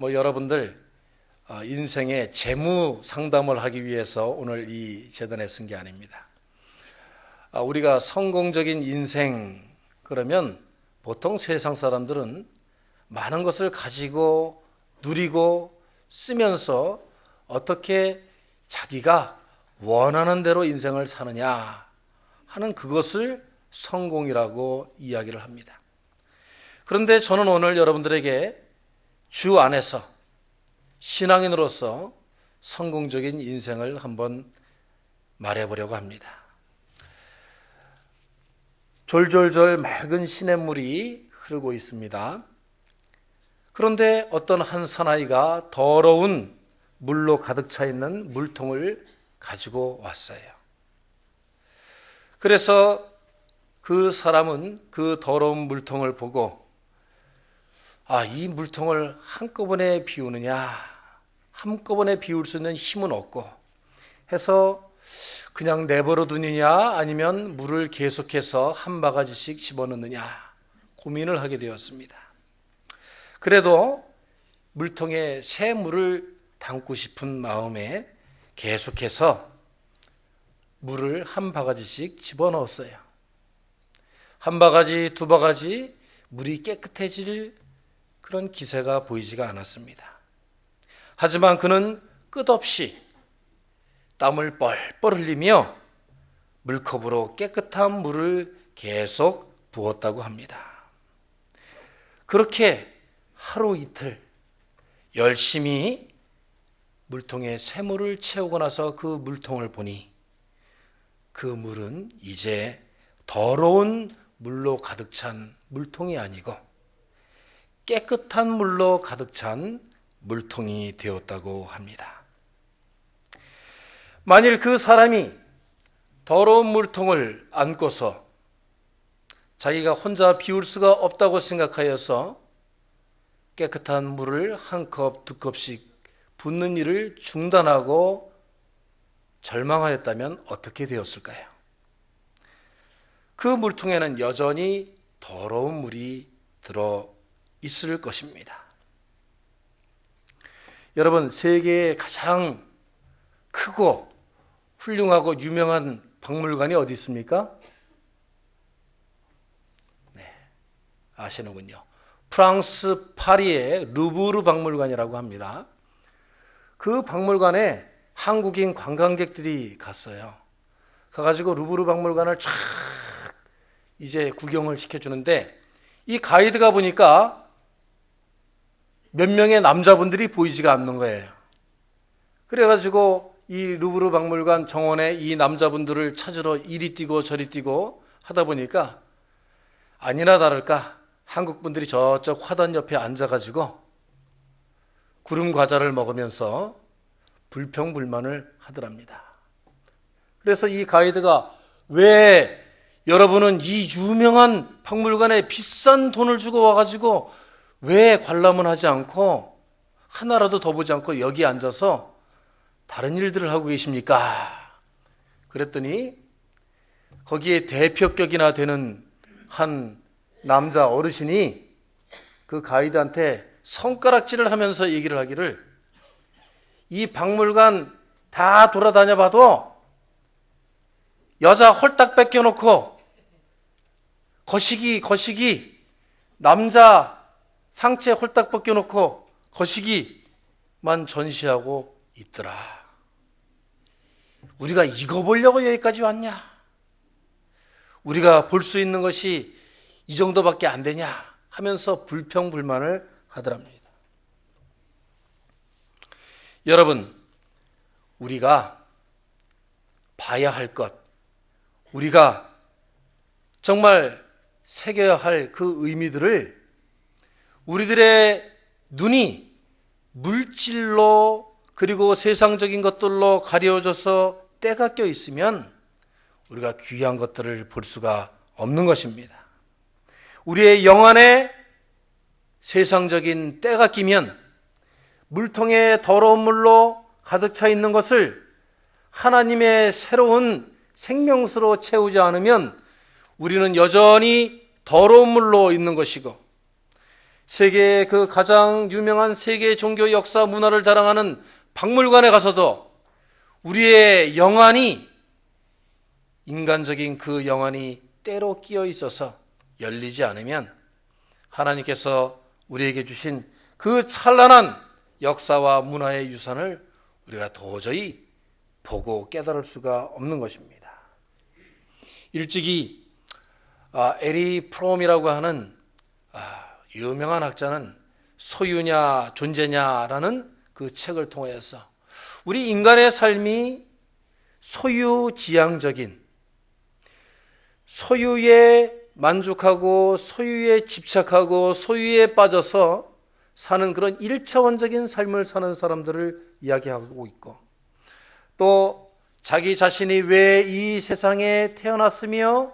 여러분들 인생의 재무 상담을 하기 위해서 오늘 이 재단에 쓴 게 아닙니다. 우리가 성공적인 인생 그러면 보통 세상 사람들은 많은 것을 가지고 누리고 쓰면서 어떻게 자기가 원하는 대로 인생을 사느냐 하는 그것을 성공이라고 이야기를 합니다. 그런데 저는 오늘 여러분들에게 주 안에서 신앙인으로서 성공적인 인생을 한번 말해보려고 합니다. 졸졸졸 맑은 시냇물이 흐르고 있습니다. 그런데 어떤 한 사나이가 더러운 물로 가득 차 있는 물통을 가지고 왔어요. 그래서 그 사람은 그 더러운 물통을 보고 이 물통을 한꺼번에 비우느냐, 한꺼번에 비울 수 있는 힘은 없고 해서 그냥 내버려 두느냐 아니면 물을 계속해서 한 바가지씩 집어넣느냐 고민을 하게 되었습니다. 그래도 물통에 새 물을 담고 싶은 마음에 계속해서 물을 한 바가지씩 집어넣었어요. 한 바가지, 두 바가지 물이 깨끗해질 그런 기세가 보이지가 않았습니다. 하지만 그는 끝없이 땀을 뻘뻘 흘리며 물컵으로 깨끗한 물을 계속 부었다고 합니다. 그렇게 하루 이틀 열심히 물통에 새물을 채우고 나서 그 물통을 보니 그 물은 이제 더러운 물로 가득 찬 물통이 아니고 깨끗한 물로 가득 찬 물통이 되었다고 합니다. 만일 그 사람이 더러운 물통을 안고서 자기가 혼자 비울 수가 없다고 생각하여서 깨끗한 물을 한 컵, 두 컵씩 붓는 일을 중단하고 절망하였다면 어떻게 되었을까요? 그 물통에는 여전히 더러운 물이 들어 있을 것입니다. 여러분, 세계의 가장 크고 훌륭하고 유명한 박물관이 어디 있습니까? 네, 아시는군요. 프랑스 파리의 루브르 박물관이라고 합니다. 그 박물관에 한국인 관광객들이 갔어요. 가가지고 루브르 박물관을 쫙 이제 구경을 시켜주는데 이 가이드가 보니까 몇 명의 남자분들이 보이지가 않는 거예요. 그래가지고 이 루브르 박물관 정원에 이 남자분들을 찾으러 이리 뛰고 저리 뛰고 하다 보니까 아니나 다를까 한국 분들이 저쪽 화단 옆에 앉아가지고 구름 과자를 먹으면서 불평불만을 하더랍니다. 그래서 이 가이드가 왜 여러분은 이 유명한 박물관에 비싼 돈을 주고 와가지고 왜 관람은 하지 않고 하나라도 더 보지 않고 여기 앉아서 다른 일들을 하고 계십니까? 그랬더니 거기에 대표격이나 되는 한 남자 어르신이 그 가이드한테 손가락질을 하면서 얘기를 하기를 이 박물관 다 돌아다녀 봐도 여자 홀딱 뺏겨놓고 거시기 남자 상체 홀딱 벗겨놓고 거시기만 전시하고 있더라. 우리가 이거 보려고 여기까지 왔냐? 우리가 볼 수 있는 것이 이 정도밖에 안 되냐? 하면서 불평불만을 하더랍니다. 여러분, 우리가 봐야 할 것, 우리가 정말 새겨야 할 그 의미들을 우리들의 눈이 물질로 그리고 세상적인 것들로 가려져서 때가 껴 있으면 우리가 귀한 것들을 볼 수가 없는 것입니다. 우리의 영안에 세상적인 때가 끼면 물통에 더러운 물로 가득 차 있는 것을 하나님의 새로운 생명수로 채우지 않으면 우리는 여전히 더러운 물로 있는 것이고 세계의 그 가장 유명한 세계 종교 역사 문화를 자랑하는 박물관에 가서도 우리의 영안이, 인간적인 그 영안이 때로 끼어 있어서 열리지 않으면 하나님께서 우리에게 주신 그 찬란한 역사와 문화의 유산을 우리가 도저히 보고 깨달을 수가 없는 것입니다. 일찍이 에리 프롬이라고 하는 유명한 학자는 소유냐 존재냐라는 그 책을 통해서 우리 인간의 삶이 소유지향적인, 소유에 만족하고 소유에 집착하고 소유에 빠져서 사는 그런 1차원적인 삶을 사는 사람들을 이야기하고 있고, 또 자기 자신이 왜 이 세상에 태어났으며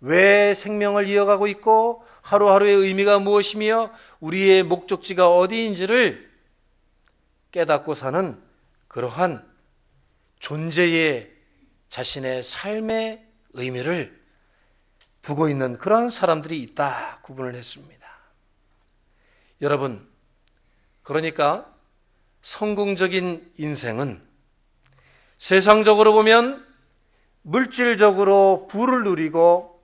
왜 생명을 이어가고 있고 하루하루의 의미가 무엇이며 우리의 목적지가 어디인지를 깨닫고 사는 그러한 존재의 자신의 삶의 의미를 두고 있는 그런 사람들이 있다 구분을 했습니다. 여러분, 그러니까 성공적인 인생은 세상적으로 보면 물질적으로 부를 누리고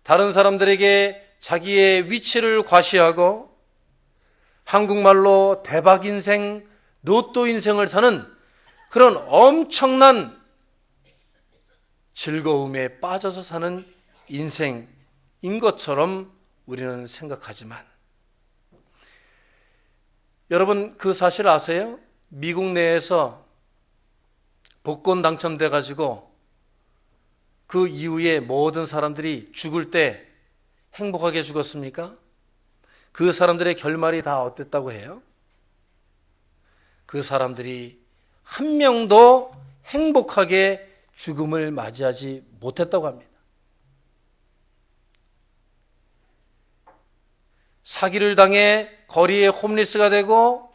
다른 사람들에게 자기의 위치를 과시하고 한국말로 대박 인생, 로또 인생을 사는 그런 엄청난 즐거움에 빠져서 사는 인생인 것처럼 우리는 생각하지만, 여러분 그 사실 아세요? 미국 내에서 복권 당첨돼 가지고 그 이후에 모든 사람들이 죽을 때 행복하게 죽었습니까? 그 사람들의 결말이 다 어땠다고 해요? 그 사람들이 한 명도 행복하게 죽음을 맞이하지 못했다고 합니다. 사기를 당해 거리에 홈리스가 되고,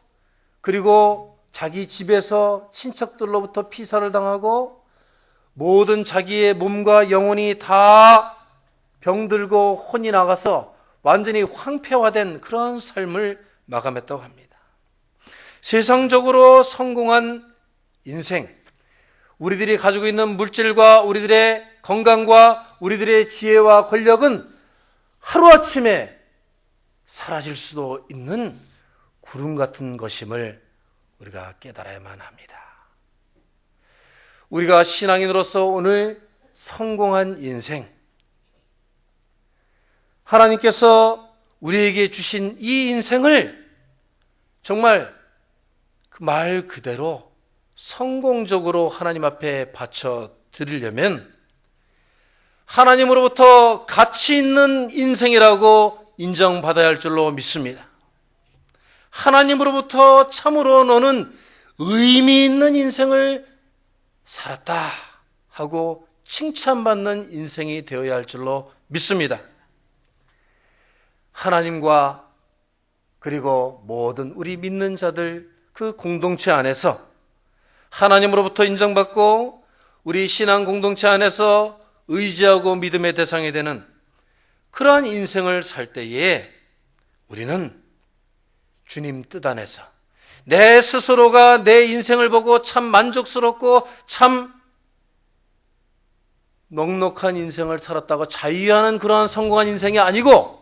그리고 자기 집에서 친척들로부터 피살을 당하고, 모든 자기의 몸과 영혼이 다 병들고 혼이 나가서 완전히 황폐화된 그런 삶을 마감했다고 합니다. 세상적으로 성공한 인생, 우리들이 가지고 있는 물질과 우리들의 건강과 우리들의 지혜와 권력은 하루아침에 사라질 수도 있는 구름 같은 것임을 우리가 깨달아야만 합니다. 우리가 신앙인으로서 오늘 성공한 인생, 하나님께서 우리에게 주신 이 인생을 정말 그 말 그대로 성공적으로 하나님 앞에 바쳐 드리려면 하나님으로부터 가치 있는 인생이라고 인정받아야 할 줄로 믿습니다. 하나님으로부터 참으로 너는 의미 있는 인생을 살았다 하고 칭찬받는 인생이 되어야 할 줄로 믿습니다. 하나님과 그리고 모든 우리 믿는 자들 그 공동체 안에서 하나님으로부터 인정받고 우리 신앙 공동체 안에서 의지하고 믿음의 대상이 되는 그러한 인생을 살 때에 우리는 주님 뜻 안에서 내 스스로가 내 인생을 보고 참 만족스럽고 참 넉넉한 인생을 살았다고 자유하는 그러한 성공한 인생이 아니고,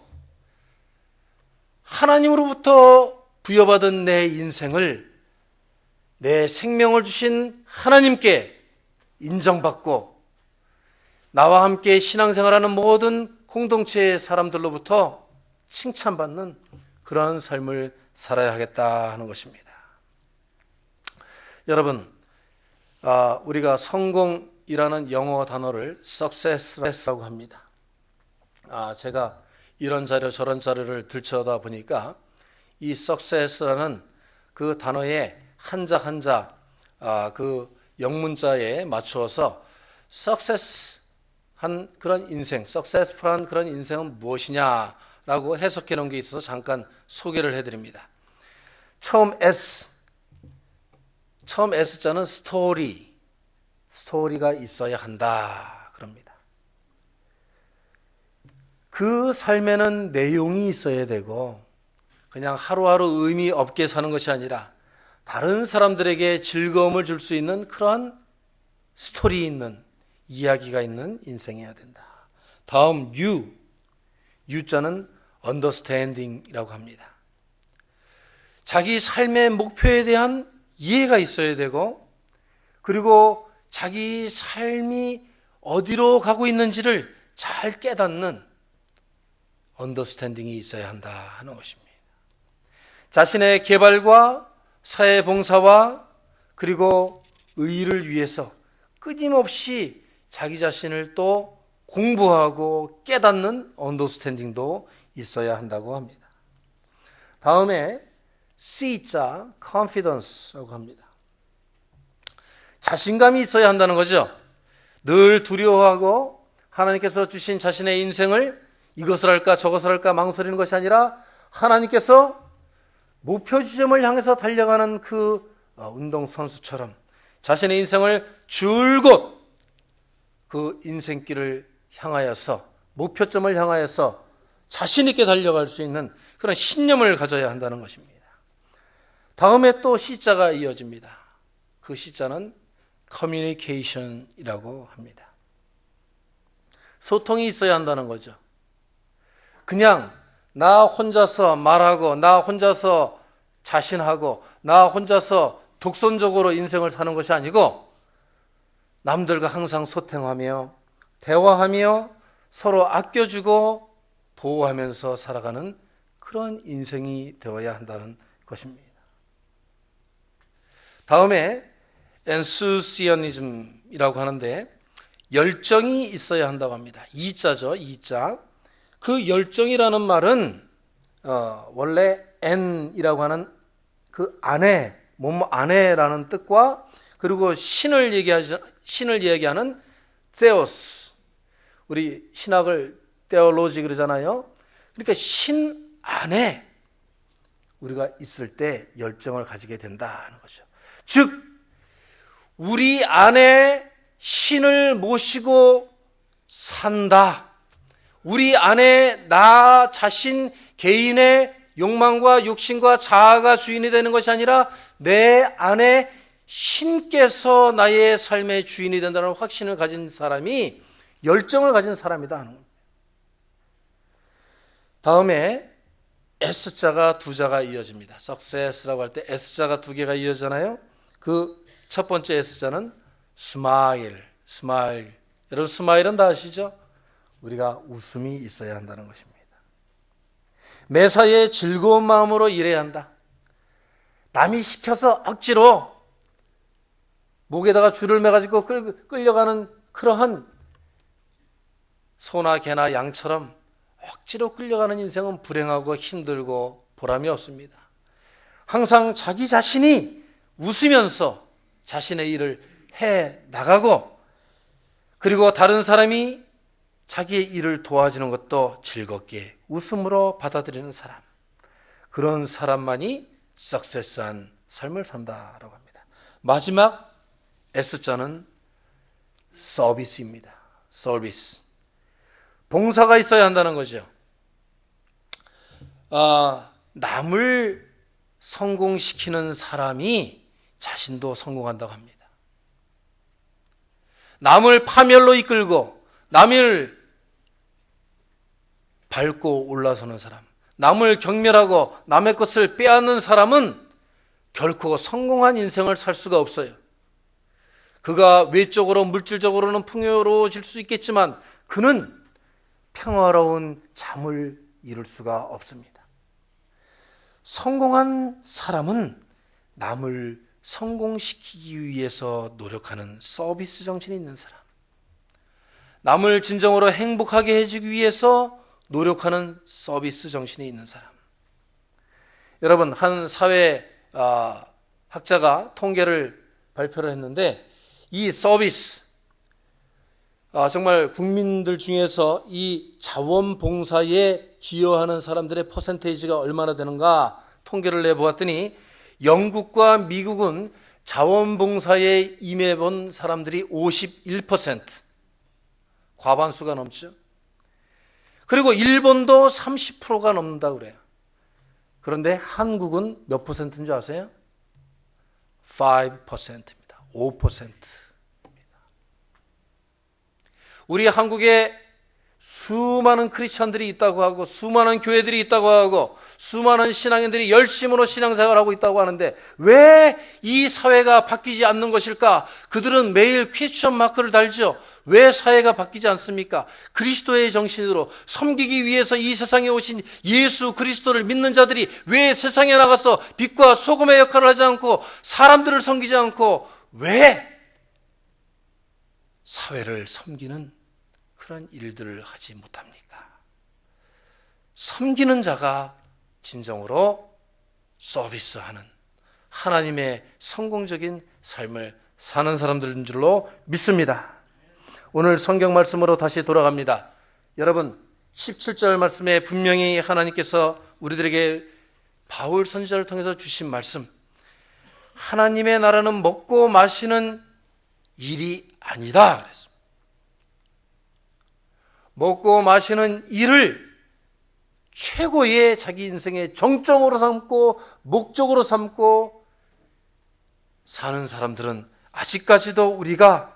하나님으로부터 부여받은 내 인생을 내 생명을 주신 하나님께 인정받고 나와 함께 신앙생활하는 모든 공동체의 사람들로부터 칭찬받는 그러한 삶을 살아야 하겠다 하는 것입니다. 여러분, 우리가 성공이라는 영어 단어를 success라고 합니다. 제가 이런 자료 저런 자료를 들춰다 보니까 이 success라는 그 단어의 한자 한자 그 영문자에 맞추어서 success한 그런 인생, successful한 그런 인생은 무엇이냐라고 해석해 놓은 게 있어서 잠깐 소개를 해드립니다. 처음 S자는 스토리가 있어야 한다 그럽니다. 그 삶에는 내용이 있어야 되고 그냥 하루하루 의미 없게 사는 것이 아니라 다른 사람들에게 즐거움을 줄 수 있는 그러한 스토리 있는, 이야기가 있는 인생이어야 된다. 다음 U자는 understanding이라고 합니다. 자기 삶의 목표에 대한 이해가 있어야 되고, 그리고 자기 삶이 어디로 가고 있는지를 잘 깨닫는 언더스탠딩이 있어야 한다 하는 것입니다. 자신의 개발과 사회봉사와 그리고 의를 위해서 끊임없이 자기 자신을 또 공부하고 깨닫는 언더스탠딩도 있어야 한다고 합니다. 다음에 C자 confidence라고 합니다. 자신감이 있어야 한다는 거죠. 늘 두려워하고 하나님께서 주신 자신의 인생을 이것을 할까 저것을 할까 망설이는 것이 아니라 하나님께서 목표 지점을 향해서 달려가는 그 운동선수처럼 자신의 인생을 줄곧 그 인생길을 향하여서 목표점을 향하여서 자신 있게 달려갈 수 있는 그런 신념을 가져야 한다는 것입니다. 다음에 또 C자가 이어집니다. 그 C자는 communication이라고 합니다. 소통이 있어야 한다는 거죠. 그냥 나 혼자서 말하고 나 혼자서 자신하고 나 혼자서 독선적으로 인생을 사는 것이 아니고 남들과 항상 소통하며 대화하며 서로 아껴주고 보호하면서 살아가는 그런 인생이 되어야 한다는 것입니다. 다음에 enthusiasm이라고 하는데 열정이 있어야 한다고 합니다. 이자죠, 이자. 그 열정이라는 말은 원래 N이라고 하는 그 아내, 뭐뭐 아내라는 뜻과 그리고 신을 얘기하는 theos, 우리 신학을 theology 그러잖아요. 그러니까 신 안에 우리가 있을 때 열정을 가지게 된다는 거죠. 즉 우리 안에 신을 모시고 산다. 우리 안에 나 자신 개인의 욕망과 욕심과 자아가 주인이 되는 것이 아니라 내 안에 신께서 나의 삶의 주인이 된다는 확신을 가진 사람이 열정을 가진 사람이다 하는 겁니다. 다음에 S자가 두 자가 이어집니다. success라고 할 때 S자가 두 개가 이어지잖아요. 그 첫 번째 S자는 smile. 여러분 스마일은 다 아시죠? 우리가 웃음이 있어야 한다는 것입니다. 매사에 즐거운 마음으로 일해야 한다. 남이 시켜서 억지로 목에다가 줄을 매가지고 끌려가는 그러한 소나 개나 양처럼 억지로 끌려가는 인생은 불행하고 힘들고 보람이 없습니다. 항상 자기 자신이 웃으면서 자신의 일을 해 나가고 그리고 다른 사람이 자기의 일을 도와주는 것도 즐겁게 웃음으로 받아들이는 사람, 그런 사람만이 석세스한 삶을 산다라고 합니다. 마지막 S자는 서비스입니다. 서비스. 봉사가 있어야 한다는 거죠. 남을 성공시키는 사람이 자신도 성공한다고 합니다. 남을 파멸로 이끌고 남을 밟고 올라서는 사람, 남을 경멸하고 남의 것을 빼앗는 사람은 결코 성공한 인생을 살 수가 없어요. 그가 외적으로 물질적으로는 풍요로워질 수 있겠지만 그는 평화로운 잠을 이룰 수가 없습니다. 성공한 사람은 남을 성공시키기 위해서 노력하는 서비스 정신이 있는 사람, 남을 진정으로 행복하게 해주기 위해서 노력하는 서비스 정신이 있는 사람. 여러분, 한 사회 학자가 통계를 발표를 했는데 이 서비스, 정말 국민들 중에서 이 자원봉사에 기여하는 사람들의 퍼센테이지가 얼마나 되는가 통계를 내보았더니 영국과 미국은 자원봉사에 임해본 사람들이 51%, 과반수가 넘죠. 그리고 일본도 30%가 넘는다고 그래요. 그런데 한국은 몇 퍼센트인 줄 아세요? 5%입니다. 5%. 우리 한국에 수많은 크리스천들이 있다고 하고 수많은 교회들이 있다고 하고 수많은 신앙인들이 열심으로 신앙생활하고 있다고 하는데 왜 이 사회가 바뀌지 않는 것일까? 그들은 매일 퀘스천 마크를 달죠. 왜 사회가 바뀌지 않습니까? 그리스도의 정신으로 섬기기 위해서 이 세상에 오신 예수 그리스도를 믿는 자들이 왜 세상에 나가서 빛과 소금의 역할을 하지 않고 사람들을 섬기지 않고 왜 사회를 섬기는 그런 일들을 하지 못합니까? 섬기는 자가 진정으로 서비스하는 하나님의 성공적인 삶을 사는 사람들인 줄로 믿습니다. 오늘 성경 말씀으로 다시 돌아갑니다. 여러분 17절 말씀에 분명히 하나님께서 우리들에게 바울 선지자를 통해서 주신 말씀, 하나님의 나라는 먹고 마시는 일이 아니다 그랬습니다. 먹고 마시는 일을 최고의 자기 인생의 정점으로 삼고 목적으로 삼고 사는 사람들은 아직까지도 우리가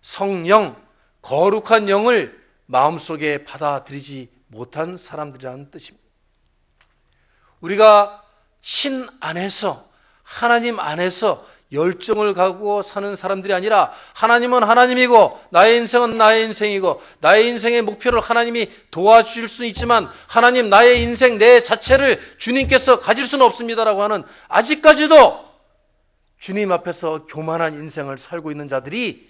성령, 거룩한 영을 마음속에 받아들이지 못한 사람들이라는 뜻입니다. 우리가 신 안에서, 하나님 안에서 열정을 갖고 사는 사람들이 아니라 하나님은 하나님이고 나의 인생은 나의 인생이고 나의 인생의 목표를 하나님이 도와주실 수는 있지만 하나님 나의 인생 내 자체를 주님께서 가질 수는 없습니다라고 하는 아직까지도 주님 앞에서 교만한 인생을 살고 있는 자들이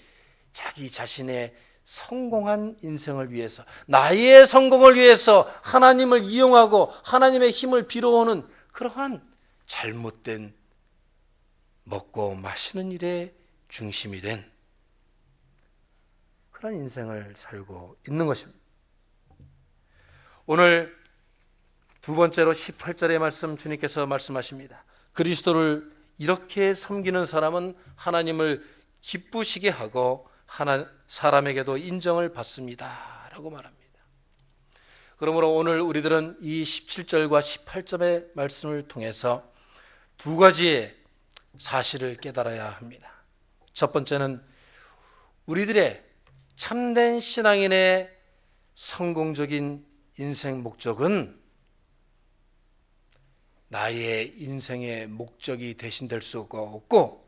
자기 자신의 성공한 인생을 위해서 나의 성공을 위해서 하나님을 이용하고 하나님의 힘을 빌어오는 그러한 잘못된 먹고 마시는 일에 중심이 된 그런 인생을 살고 있는 것입니다. 오늘 두 번째로 18절의 말씀 주님께서 말씀하십니다. 그리스도를 이렇게 섬기는 사람은 하나님을 기쁘시게 하고 사람에게도 인정을 받습니다 라고 말합니다. 그러므로 오늘 우리들은 이 17절과 18절의 말씀을 통해서 두 가지의 사실을 깨달아야 합니다. 첫 번째는 우리들의 참된 신앙인의 성공적인 인생 목적은 나의 인생의 목적이 대신될 수가 없고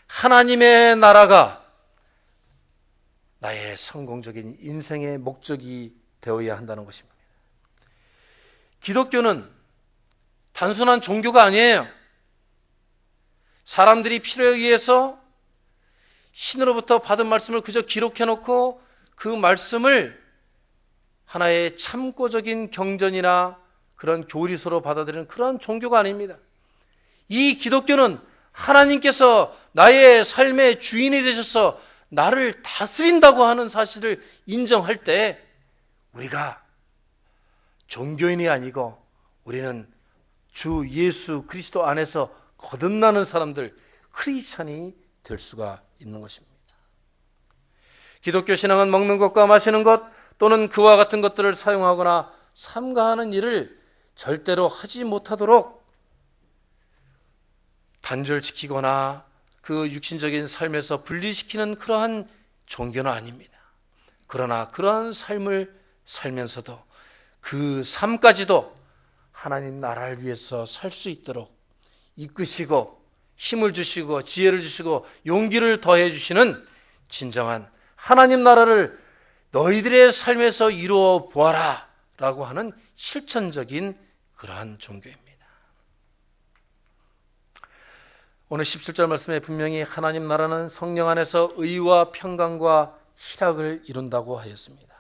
하나님의 나라가 나의 성공적인 인생의 목적이 되어야 한다는 것입니다. 기독교는 단순한 종교가 아니에요. 사람들이 필요에 의해서 신으로부터 받은 말씀을 그저 기록해놓고 그 말씀을 하나의 참고적인 경전이나 그런 교리서로 받아들이는 그런 종교가 아닙니다. 이 기독교는 하나님께서 나의 삶의 주인이 되셔서 나를 다스린다고 하는 사실을 인정할 때 우리가 종교인이 아니고 우리는 주 예수 그리스도 안에서 거듭나는 사람들, 크리스찬이 될 수가 있는 것입니다. 기독교 신앙은 먹는 것과 마시는 것 또는 그와 같은 것들을 사용하거나 삼가하는 일을 절대로 하지 못하도록 단절시키거나 그 육신적인 삶에서 분리시키는 그러한 종교는 아닙니다. 그러나 그러한 삶을 살면서도 그 삶까지도 하나님 나라를 위해서 살 수 있도록 이끄시고 힘을 주시고 지혜를 주시고 용기를 더해 주시는 진정한 하나님 나라를 너희들의 삶에서 이루어 보아라 라고 하는 실천적인 그러한 종교입니다. 오늘 17절 말씀에 분명히 하나님 나라는 성령 안에서 의와 평강과 희락을 이룬다고 하였습니다.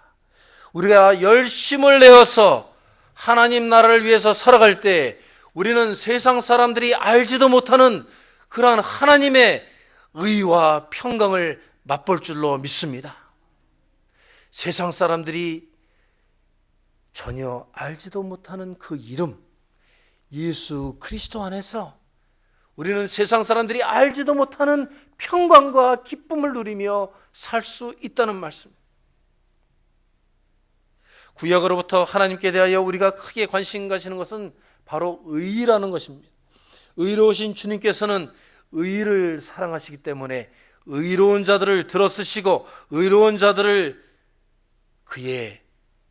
우리가 열심을 내어서 하나님 나라를 위해서 살아갈 때 우리는 세상 사람들이 알지도 못하는 그러한 하나님의 의와 평강을 맛볼 줄로 믿습니다. 세상 사람들이 전혀 알지도 못하는 그 이름 예수 그리스도 안에서 우리는 세상 사람들이 알지도 못하는 평강과 기쁨을 누리며 살 수 있다는 말씀. 구약으로부터 하나님께 대하여 우리가 크게 관심 가지는 것은 바로 의라는 것입니다. 의로우신 주님께서는 의를 사랑하시기 때문에 의로운 자들을 들어쓰시고 의로운 자들을 그의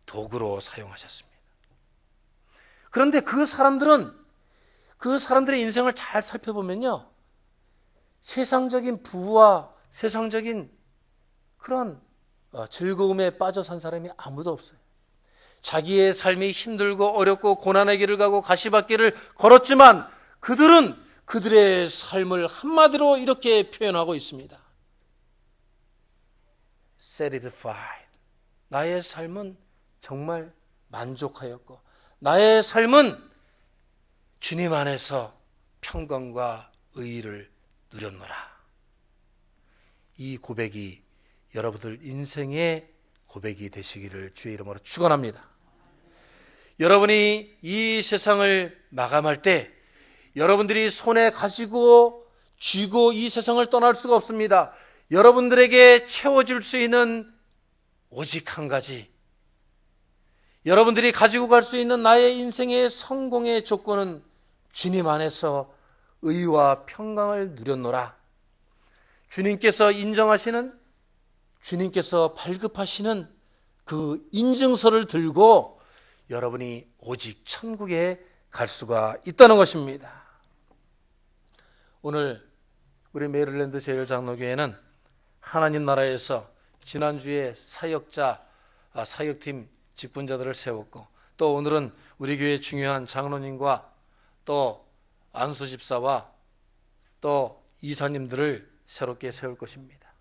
도구로 사용하셨습니다. 그런데 그 사람들의 인생을 잘 살펴보면요, 세상적인 부와 세상적인 그런 즐거움에 빠져 산 사람이 아무도 없어요. 자기의 삶이 힘들고 어렵고 고난의 길을 가고 가시밭길을 걸었지만 그들은 그들의 삶을 한마디로 이렇게 표현하고 있습니다. Satisfied. 나의 삶은 정말 만족하였고 나의 삶은 주님 안에서 평강과 의를 누렸노라. 이 고백이 여러분들 인생의 고백이 되시기를 주의 이름으로 축원합니다. 여러분이 이 세상을 마감할 때 여러분들이 손에 가지고 쥐고 이 세상을 떠날 수가 없습니다. 여러분들에게 채워줄 수 있는 오직 한 가지, 여러분들이 가지고 갈 수 있는 나의 인생의 성공의 조건은 주님 안에서 의와 평강을 누렸노라. 주님께서 인정하시는, 주님께서 발급하시는 그 인증서를 들고 여러분이 오직 천국에 갈 수가 있다는 것입니다. 오늘 우리 메릴랜드 제일장로교회는 하나님 나라에서 지난주에 사역팀 직분자들을 세웠고, 또 오늘은 우리 교회 중요한 장로님과 또 안수 집사와 또 이사님들을 새롭게 세울 것입니다.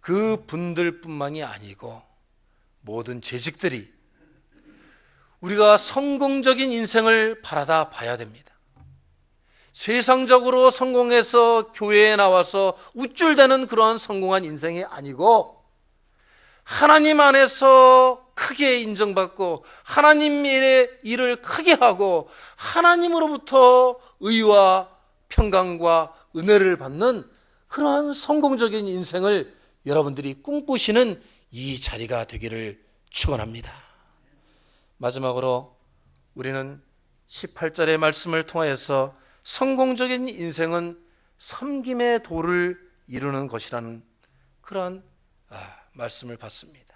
그 분들뿐만이 아니고 모든 재직들이 우리가 성공적인 인생을 바라다 봐야 됩니다. 세상적으로 성공해서 교회에 나와서 우쭐대는 그러한 성공한 인생이 아니고 하나님 안에서 크게 인정받고 하나님의 일을 크게 하고 하나님으로부터 의와 평강과 은혜를 받는 그러한 성공적인 인생을 여러분들이 꿈꾸시는 이 자리가 되기를 축원합니다. 마지막으로 우리는 18절의 말씀을 통하여서 성공적인 인생은 섬김의 도를 이루는 것이라는 그러한 말씀을 받습니다.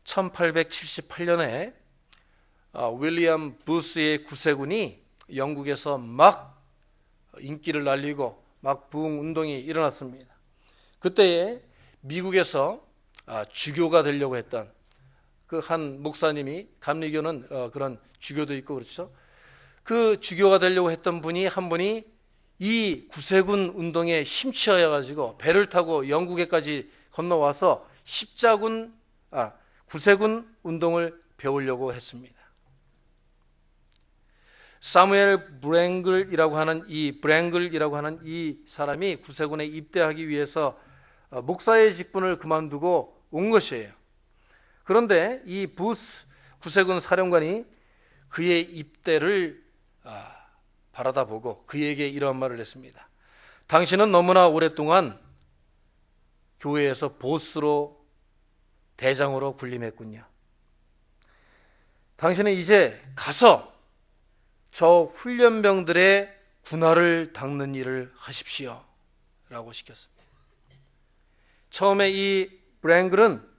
1878년에 윌리엄 부스의 구세군이 영국에서 막 인기를 날리고 막 부흥운동이 일어났습니다. 그때에 미국에서 주교가 되려고 했던 그 한 목사님이, 감리교는 그런 주교도 있고 그렇죠. 그 주교가 되려고 했던 분이 한 분이 이 구세군 운동에 심취하여 가지고 배를 타고 영국에까지 건너와서 구세군 운동을 배우려고 했습니다. 사무엘 브랭글이라고 하는 이 사람이 구세군에 입대하기 위해서 목사의 직분을 그만두고 온 것이에요. 그런데 이 부스 구세군 사령관이 그의 입대를 바라다 보고 그에게 이러한 말을 했습니다. 당신은 너무나 오랫동안 교회에서 보스로, 대장으로 군림했군요. 당신은 이제 가서 저 훈련병들의 군화를 닦는 일을 하십시오 라고 시켰습니다. 처음에 이 브랭글은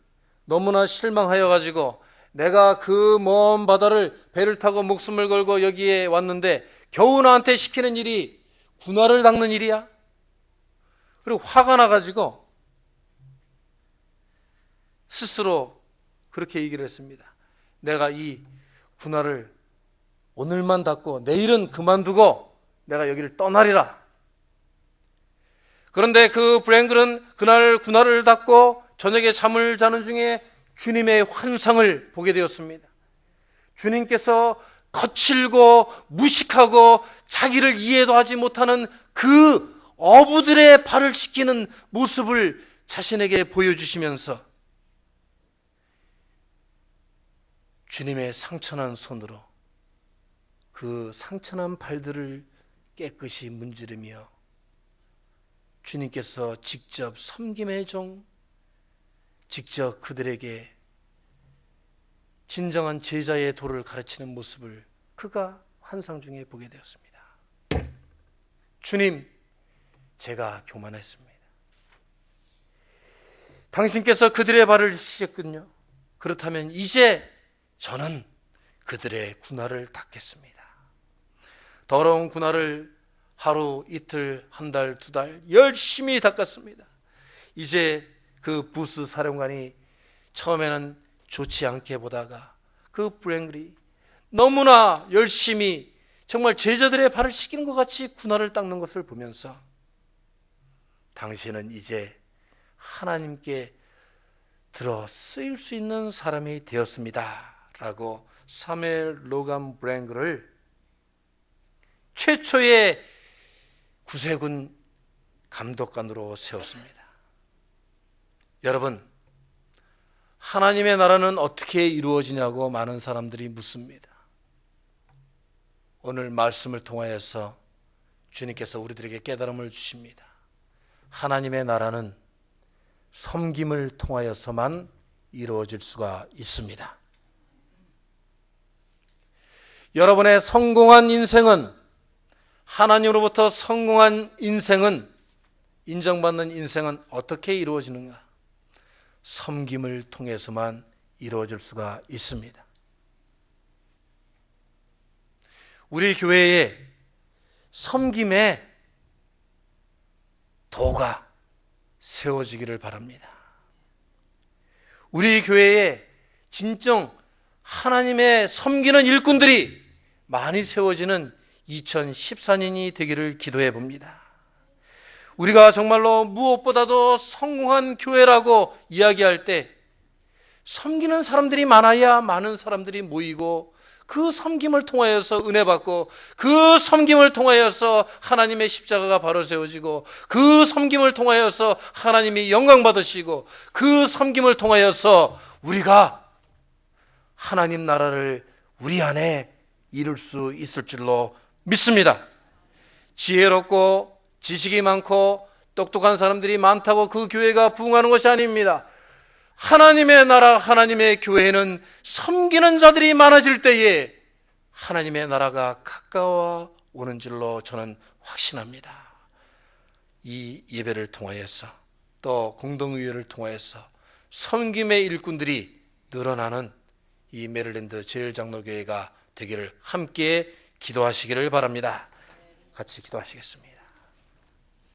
너무나 실망하여 가지고 내가 그 먼 바다를 배를 타고 목숨을 걸고 여기에 왔는데 겨우 나한테 시키는 일이 군화를 닦는 일이야? 그리고 화가 나가지고 스스로 그렇게 얘기를 했습니다. 내가 이 군화를 오늘만 닦고 내일은 그만두고 내가 여기를 떠나리라. 그런데 그 브랭글은 그날 군화를 닦고 저녁에 잠을 자는 중에 주님의 환상을 보게 되었습니다. 주님께서 거칠고 무식하고 자기를 이해도 하지 못하는 그 어부들의 발을 씻기는 모습을 자신에게 보여주시면서 주님의 상처난 손으로 그 상처난 발들을 깨끗이 문지르며 주님께서 직접 섬김의 종, 직접 그들에게 진정한 제자의 도를 가르치는 모습을 그가 환상 중에 보게 되었습니다. 주님, 제가 교만했습니다. 당신께서 그들의 발을 씻었군요. 그렇다면 이제 저는 그들의 군화를 닦겠습니다. 더러운 군화를 하루, 이틀, 한 달, 두 달 열심히 닦았습니다. 이제 그 부스 사령관이 처음에는 좋지 않게 보다가 그 브랭글이 너무나 열심히 정말 제자들의 발을 씻기는 것 같이 군화를 닦는 것을 보면서 당신은 이제 하나님께 들어 쓰일 수 있는 사람이 되었습니다 라고 사무엘 로간 브랭글을 최초의 구세군 감독관으로 세웠습니다. 여러분, 하나님의 나라는 어떻게 이루어지냐고 많은 사람들이 묻습니다. 오늘 말씀을 통하여서 주님께서 우리들에게 깨달음을 주십니다. 하나님의 나라는 섬김을 통하여서만 이루어질 수가 있습니다. 여러분의 성공한 인생은, 하나님으로부터 성공한 인생은, 인정받는 인생은 어떻게 이루어지는가? 섬김을 통해서만 이루어질 수가 있습니다. 우리 교회에 섬김의 도가 세워지기를 바랍니다. 우리 교회에 진정 하나님의 섬기는 일꾼들이 많이 세워지는 2014년이 되기를 기도해 봅니다. 우리가 정말로 무엇보다도 성공한 교회라고 이야기할 때 섬기는 사람들이 많아야 많은 사람들이 모이고 그 섬김을 통하여서 은혜 받고 그 섬김을 통하여서 하나님의 십자가가 바로 세워지고 그 섬김을 통하여서 하나님이 영광 받으시고 그 섬김을 통하여서 우리가 하나님 나라를 우리 안에 이룰 수 있을 줄로 믿습니다. 지혜롭고 지식이 많고 똑똑한 사람들이 많다고 그 교회가 부흥하는 것이 아닙니다. 하나님의 나라, 하나님의 교회는 섬기는 자들이 많아질 때에 하나님의 나라가 가까워 오는 줄로 저는 확신합니다. 이 예배를 통하여서 또 공동의회를 통하여서 섬김의 일꾼들이 늘어나는 이 메릴랜드 제일장로교회가 되기를 함께 기도하시기를 바랍니다. 같이 기도하시겠습니다.